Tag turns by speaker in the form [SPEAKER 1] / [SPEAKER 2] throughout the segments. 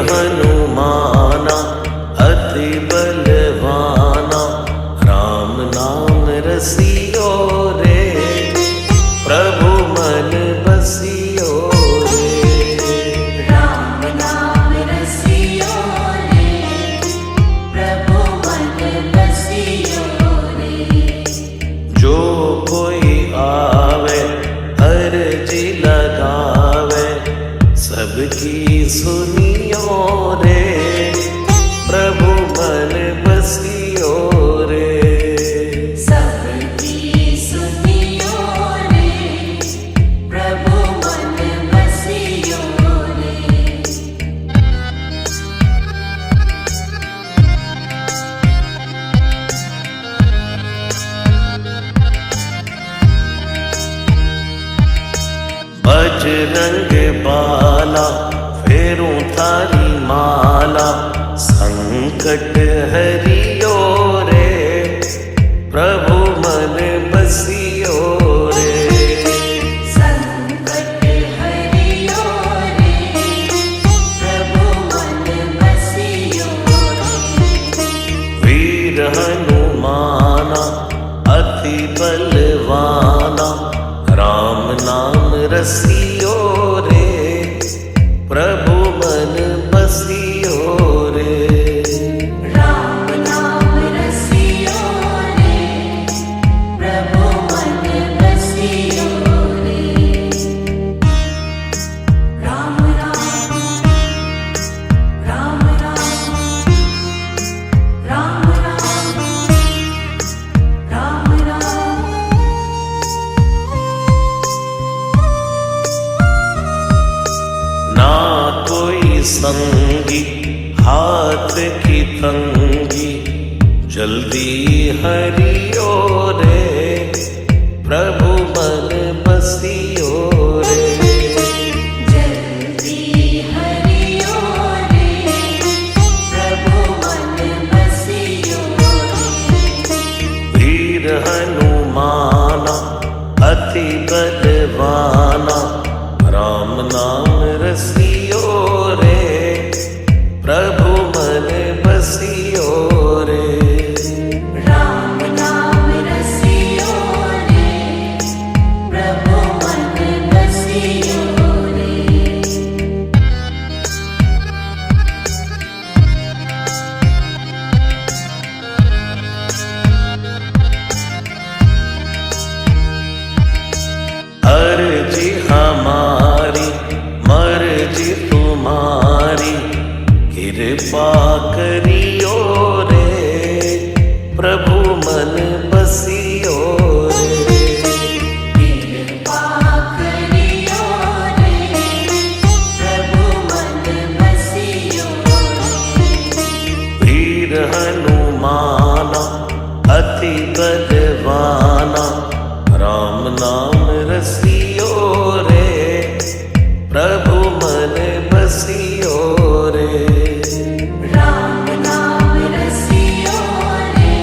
[SPEAKER 1] हनुमाना अति बलवाना, राम नाम रसियो रे, प्रभु मन बसियो रे।
[SPEAKER 2] राम नाम रसियो रे, प्रभु मन बसियो रे।
[SPEAKER 1] जो कोई आवे अर्जी लगावे, सबकी सुनियो रे, प्रभु मन बसियो रे।
[SPEAKER 2] सबकी सुनियो रे, प्रभु मन बसियो रे।
[SPEAKER 1] बजरंग बाला फेरूं थारी माला, संकट हरियो रे, प्रभु मन बसियो रे।
[SPEAKER 2] संकट हरियो रे, प्रभु मन बसियो रे।
[SPEAKER 1] वीर हनुमाना अति बलवाना, राम नाम रसियो रे, प्रभु मन बसियो रे।
[SPEAKER 2] राम नाम रसियो रे, प्रभु मन बसियो रे। राम राम राम राम, राम राम राम राम।
[SPEAKER 1] ना कोई संगी हाथ की तंगी, जल्दी हरियो रे, प्रभु मन बसियो रे।
[SPEAKER 2] जल्दी हरियो रे, प्रभु मन बसियो रे।
[SPEAKER 1] वीर हनुमाना अति बलवाना, राम नाम रसियो रे, प्रभु मन बसियो रे।
[SPEAKER 2] राम नाम रसियो रे, प्रभु मन बसियो रे।
[SPEAKER 1] अर्जी हमारी मर्जी तुम्हारी, कृपा करियो रे, प्रभु मन बसियो रे।
[SPEAKER 2] कृपा करियो रे, प्रभु मन बसियो रे।
[SPEAKER 1] वीर हनुमाना अति बलवाना, राम नाम रसियो रे, प्रभु मन बसियो रे।
[SPEAKER 2] राम नाम रसियो रे,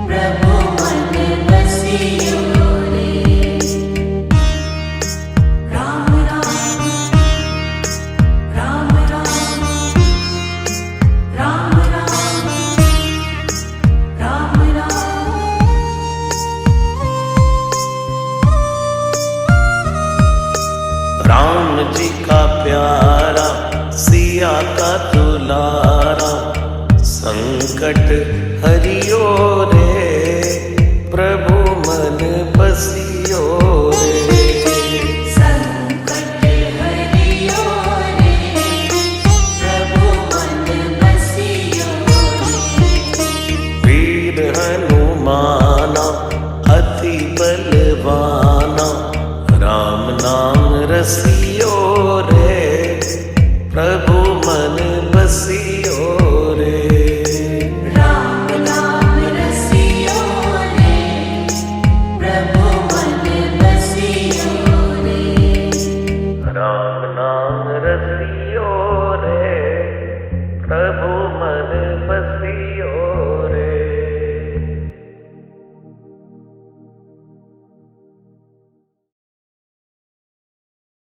[SPEAKER 2] प्रभु मन बसियो रे। राम राम राम राम, राम राम राम राम।
[SPEAKER 1] राम जी का प्यारा सिया का दुलारा, संकट हरियो रे, प्रभु मन बसियो रे।
[SPEAKER 2] संकट हरियो रे, प्रभु मन बसियो रे।
[SPEAKER 1] वीर हनुमाना अति बलवाना, राम नाम रसियो